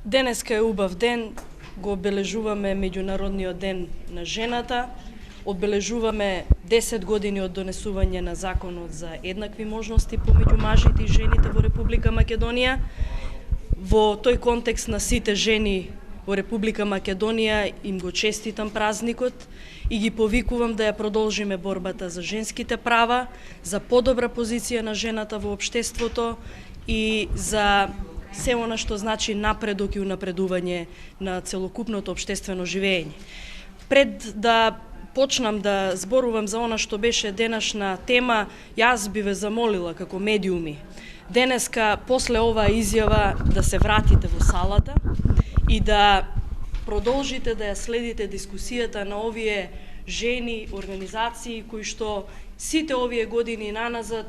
Денеска е убав ден, го обележуваме Меѓународниот ден на жената, обележуваме 10 години од донесување на Законот за еднакви можности помеѓу мажите и жените во Република Македонија. Во тој контекст на сите жени во Република Македонија им го честитам празникот и ги повикувам да ја продолжиме борбата за женските права, за подобра позиција на жената во општеството и за се она што значи напредок и унапредување на целокупното општествено живење. Пред да почнам да зборувам за она што беше денешна тема, јас би ве замолила како медиуми денеска после оваа изјава да се вратите во салата и да продолжите да ја следите дискусијата на овие жени, организации кои што сите овие години наназад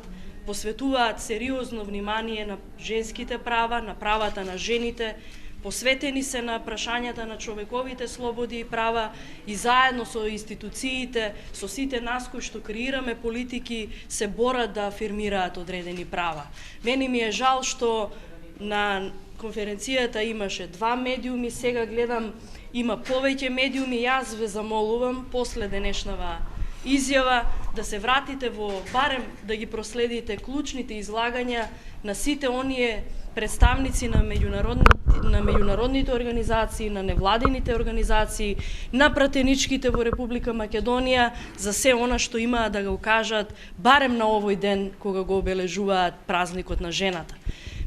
посветуваат сериозно внимание на женските права, на правата на жените, посветени се на прашањата на човековите слободи и права и заедно со институциите, со сите нас кои што креираме политики, се борат да афирмираат одредени права. Мене ми е жал што на конференцијата имаше 2 медиуми, сега гледам има повеќе медиуми. Јас ве замолувам после денешнава изјава да се вратите во, барем да ги проследите клучните излагања на сите оние представници на меѓународните организации, на невладините организации, на пратеничките во Република Македонија за се она што имаат да го кажат барем на овој ден кога го обележуваат празникот на жената.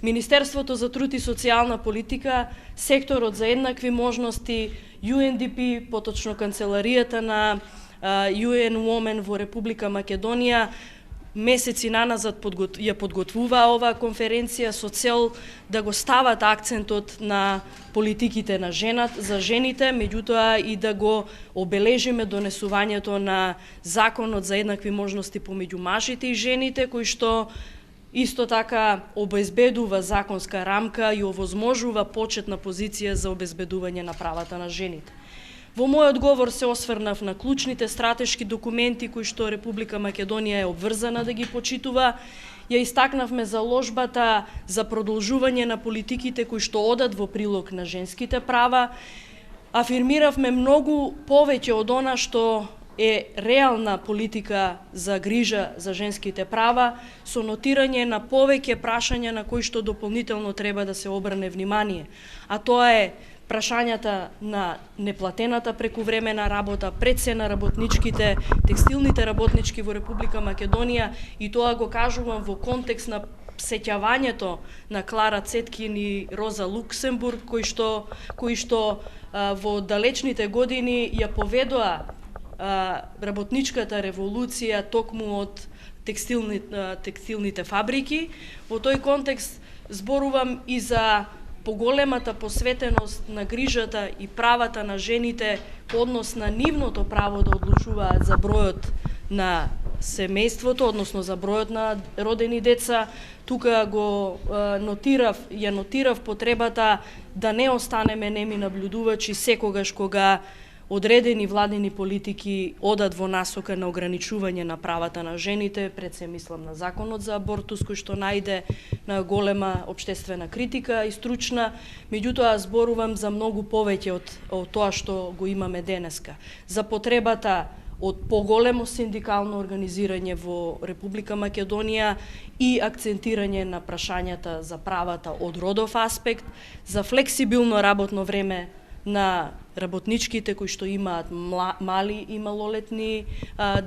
Министерството за труд и социјална политика, секторот за еднакви можности, UNDP, поточно канцеларијата на UN Women во Република Македонија месеци наназад ја подготвуваа оваа конференција со цел да го стават акцентот на политиките на за жените, меѓутоа и да го обележиме донесувањето на Законот за еднакви можности помеѓу мажите и жените, кој што исто така обезбедува законска рамка и овозможува почетна позиција за обезбедување на правата на жените. Во мојот говор се осврнав на клучните стратешки документи кои што Република Македонија е обврзана да ги почитува. Ја истакнавме заложбата за продолжување на политиките кои што одат во прилог на женските права. Афирмиравме многу повеќе од она што е реална политика за грижа за женските права, со нотирање на повеќе прашања на кои што дополнително треба да се обрне внимание. А тоа е прашањата на неплатената прекувремена работа, пред се на работничките, текстилните работнички во Република Македонија, и тоа го кажувам во контекст на сеќавањето на Клара Цеткин и Роза Луксембург, кои што во далечните години ја поведоа работничката револуција токму од текстилните фабрики. Во тој контекст зборувам и за поголемата посветеност на грижата и правата на жените по однос на нивното право да одлучуваат за бројот на семејството, односно за бројот на родени деца. Тука ја нотирав потребата да не останеме неми наблюдувачи секогаш кога одредени владени политики одат во насока на ограничување на правата на жените. Пред се мислам на Законот за абортус, кој што најде на голема општествена критика и стручна, меѓутоа зборувам за многу повеќе од тоа што го имаме денеска. За потребата од поголемо синдикално организирање во Република Македонија и акцентирање на прашањата за правата од родов аспект, за флексибилно работно време на работничките кои што имаат мали и малолетни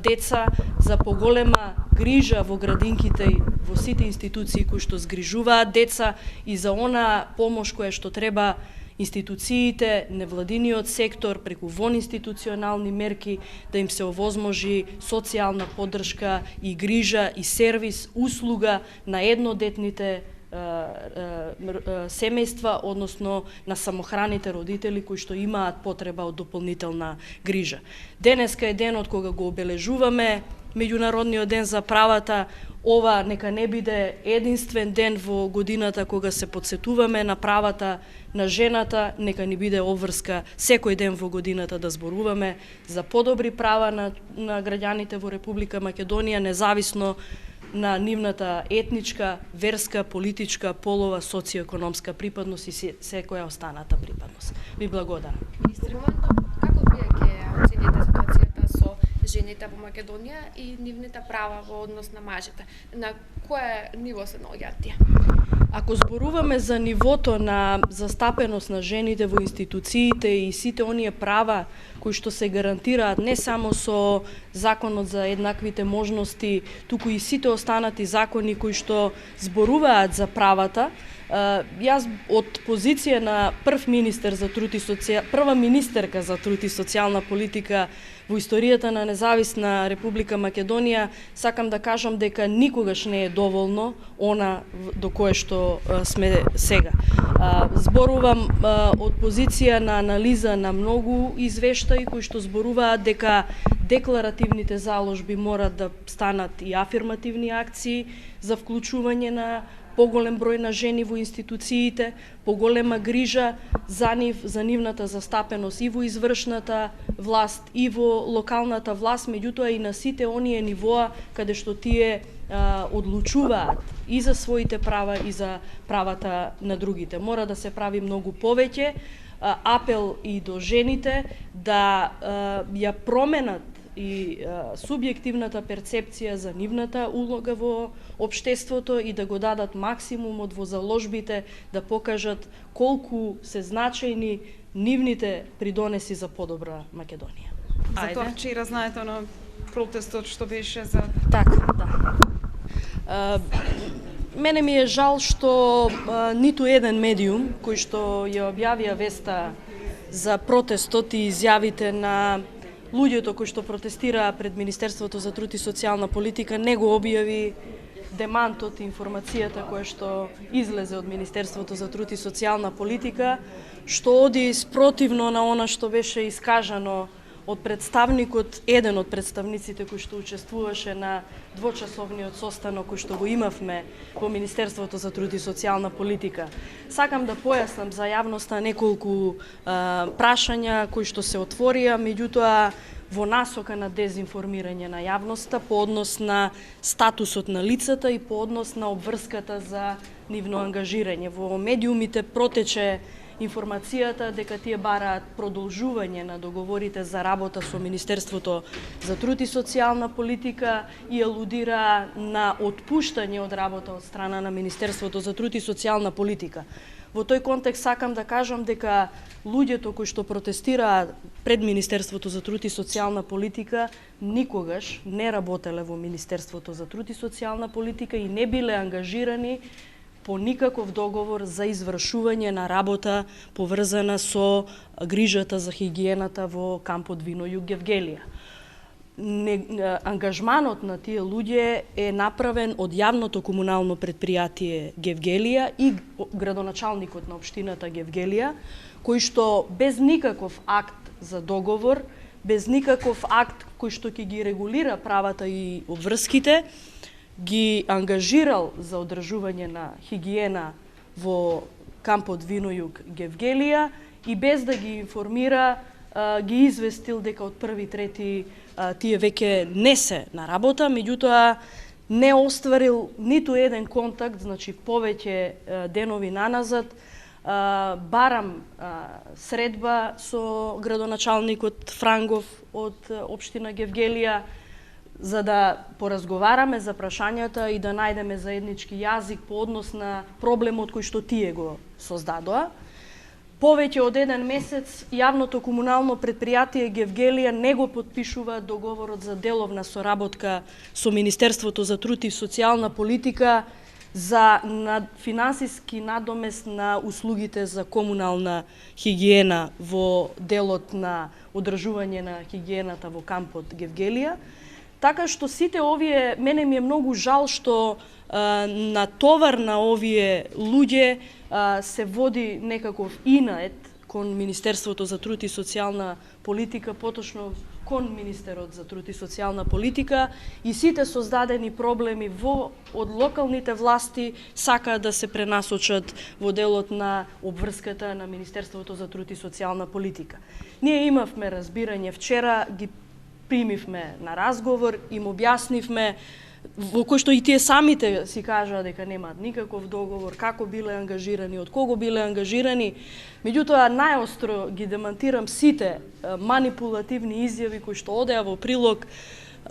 деца, за поголема грижа во градинките и во сите институции кои што згрижуваат деца и за она помош која што треба институциите, невладиниот сектор преку вонинституционални мерки да им се овозможи социјална поддршка и грижа и сервис, услуга на еднодетните семејства, односно на самохраните родители кои што имаат потреба од дополнителна грижа. Денеска е денот кога го обележуваме Меѓународниот ден за правата. Ова нека не биде единствен ден во годината кога се потсетуваме на правата на жената, нека ни биде обврска секој ден во годината да зборуваме за подобри права на граѓаните во Република Македонија, независно на нивната етничка, верска, политичка, полова, социоекономска припадност и секоја останата припадност. Ви благодарам. Министер, како вие ќе оцените ситуацијата со жените во Македонија и нивните права во однос на мажите? На кое ниво се наоѓаат тие? Ако зборуваме за нивото на застапеност на жените во институциите и сите оние права кои што се гарантираат не само со законот за еднаквите можности, туку и сите останати закони кои што зборуваат за правата, јас од позиција на прва министерка за труд и социјална политика во историјата на независна Република Македонија, сакам да кажам дека никогаш не е доволно она до кое што сме сега. Зборувам од позиција на анализа на многу извештаи кои што зборуваат дека декларативните заложби морат да станат и афирмативни акции за вклучување на поголем број на жени во институциите, поголема грижа за нив, за нивната застапеност и во извршната власт и во локалната власт, меѓутоа и на сите оние нивоа каде што тие одлучуваат и за своите права и за правата на другите. Мора да се прави многу повеќе. Апел и до жените да ја променат и субјективната перцепција за нивната улога во општеството и да го дадат максимумот во заложбите да покажат колку се значајни нивните придонеси за подобра Македонија. Затоа вчера знаете на протестот што беше за... Така, да. Мене ми е жал што ниту еден медиум кој што ја објавија веста за протестот и изјавите на луѓето кои што протестираа пред Министерството за труд и социјална политика не го објави демантот и информацијата која што излезе од Министерството за труд и социјална политика, што оди спротивно на она што беше искажано од представникот, еден од представниците кој што учествуваше на двочасовниот состанок кој што го имавме во Министерството за труд и социјална политика. Сакам да појаснам за јавноста неколку прашања кои што се отворија, меѓутоа во насока на дезинформирање на јавноста по однос на статусот на лицата и по однос на обврската за нивно ангажирање. Во медиумите протече информацијата дека тие бараат продолжување на договорите за работа со Министерството за труд и социјална политика и алудира на отпуштање од работа од страна на Министерството за труд и социјална политика. Во тој контекст сакам да кажам дека луѓето кои што протестираат пред Министерството за труд и социјална политика никогаш не работеле во Министерството за труд и социјална политика и не биле ангажирани по никаков договор за извршување на работа поврзана со грижата за хигиената во кампот Вино Југ Гевгелија. Ангажманот на тие луѓе е направен од јавното комунално предпријатие Гевгелија и градоначалникот на општината Гевгелија, кој што без никаков акт за договор, без никаков акт кој што ќе ги регулира правата и обврските, ги ангажирал за одржување на хигиена во кампот Вино Југ Гевгелија и без да ги информира ги известил дека од 1.3 тие веќе не се на работа, меѓутоа не остварил ниту еден контакт, значи повеќе денови наназад, барам средба со градоначалникот Франгов од општина Гевгелија, за да поразговараме за прашањата и да најдеме заеднички јазик по однос на проблемот кој што тие го создадоа. Повеќе од еден месец јавното комунално предпријатие Гевгелија не го потпишува договорот за деловна соработка со Министерството за труд и социјална политика за финансиски надомест на услугите за комунална хигиена во делот на одржување на хигиената во кампот Гевгелија. Така што сите овие, мене ми е многу жал што на товар на овие луѓе се води некаков инат кон Министерството за труд и социјална политика, поточно кон Министерот за труд и социјална политика, и сите создадени проблеми од локалните власти сакаат да се пренасочат во делот на обврската на Министерството за труд и социјална политика. Ние имавме разбирање вчера, ги примивме на разговор, им објаснивме во кој што и тие самите си кажаа дека немаат никаков договор, како биле ангажирани, од кого биле ангажирани. Меѓутоа, најостро ги демантирам сите манипулативни изјави кои што одеа во прилог,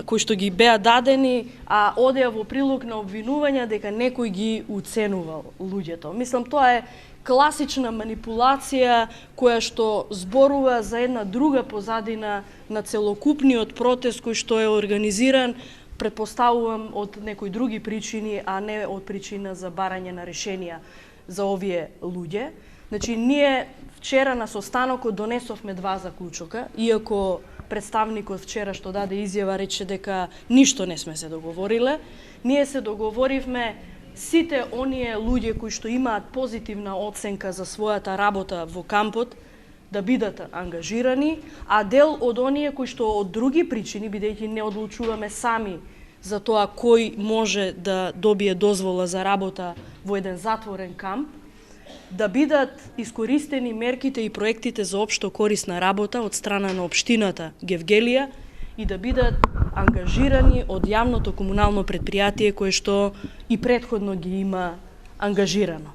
кои што ги беа дадени, а одеа во прилог на обвинувања дека некој ги уценувал луѓето. Мислам, тоа е класична манипулација која што зборува за една друга позадина на целокупниот протест кој што е организиран, претпоставувам, од некои други причини, а не од причина за барање на решенија за овие луѓе. Значи, ние вчера на состанокот донесовме 2 заклучока, иако представникот вчера што даде изјава рече дека ништо не сме се договориле. Ние се договоривме сите оние луѓе кои што имаат позитивна оценка за својата работа во кампот да бидат ангажирани, а дел од оние кои што од други причини, бидејќи не одлучуваме сами за тоа кој може да добие дозвола за работа во еден затворен камп, да бидат искористени мерките и проектите за општо корисна работа од страна на општината Гевгелија и да бидат ангажирани од јавното комунално предпријатие кое што и претходно ги има ангажирано.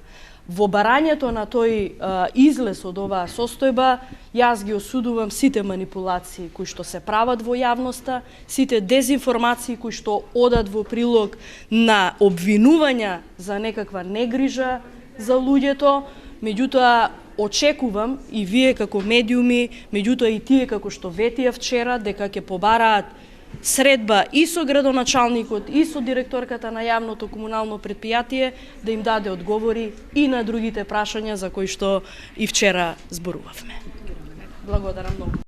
Во барањето на тој излез од оваа состојба, јас ги осудувам сите манипулации кои што се прават во јавноста, сите дезинформации кои што одат во прилог на обвинувања за некаква негрижа за луѓето. Меѓутоа, очекувам и вие како медиуми, меѓутоа и тие како што ветија вчера, дека ќе побараат средба и со градоначалникот и со директорката на јавното комунално предпријатие да им даде одговори и на другите прашања за кои што и вчера зборувавме. Благодарам многу.